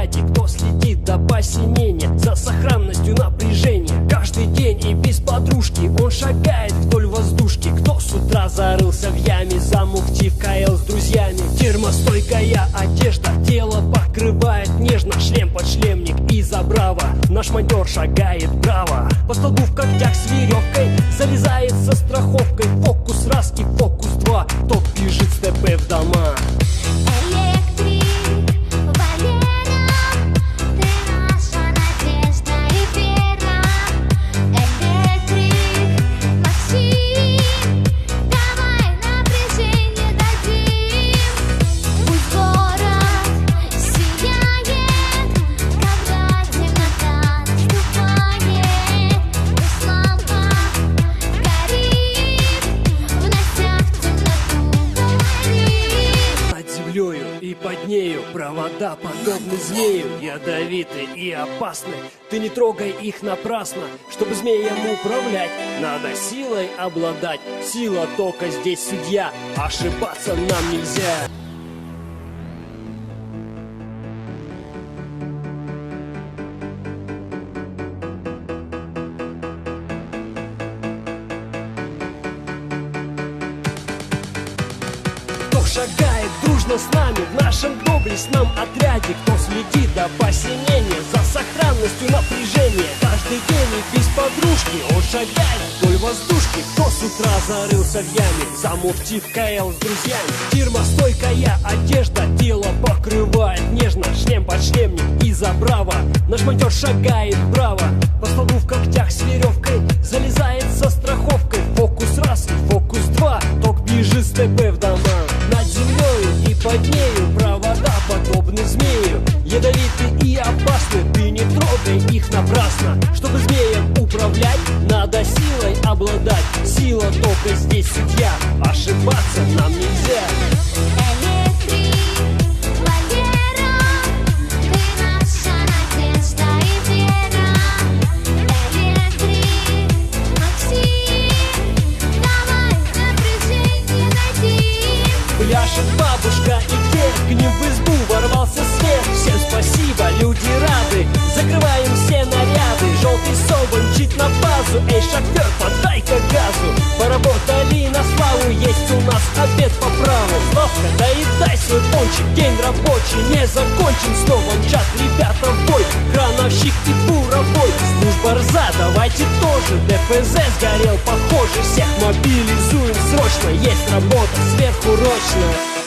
отряде, кто следит до посинения за сохранностью напряжения. Каждый день и без подружки он шагает вдоль воздушки. Кто с утра зарылся в яме, замухти в КЛ с друзьями. Термостойкая одежда, тело покрывает нежно. Шлем под шлемник и забрава, наш монтер шагает браво. По столбу в когтях с веревкой, залезает со страховкой. Фокус раз и фокус два, топ бежит с ТП в дома. И под нею провода подобны змею, ядовиты и опасны. Ты не трогай их напрасно. Чтобы змеем управлять, надо силой обладать. Сила тока здесь судья, ошибаться нам нельзя. Шагает дружно с нами в нашем доблестном отряде, кто следит до посинения за сохранностью напряжения. Каждый день и без подружки он шагает вдоль воздушки. Кто с утра зарылся в яме, замухти в КЛ с друзьями. Термостойкая одежда, тело покрывает нежно. Шлем под шлемник и забрава, наш монтер шагает браво. По столбу в когтях с веревкой, залезает со страховкой. Фокус раз и фокус два, ток бежит с ТП в дома. Над землей и под нею провода подобны змею, ядовиты и опасны. Ты не трогай их напрасно. Чтобы змеем управлять, надо силой обладать. Сила тока здесь судья, ошибаться нам нельзя. Пляшет бабушка и дед, к ним в избу ворвался свет. Всем спасибо, люди рады, закрываем все наряды. Желтый соболь мчит на базу, эй, шофер, подай-ка газу. Поработали на славу, есть у нас обед по праву. Славка, доедай свой пончик, день рабочий не закончен. Снова мчат ребята в бой, крановщик и буровой. Служба РЗА, давайте тоже, ДФЗ сгорел похоже. Всех мобилизуем срочно, есть работа сверхурочная.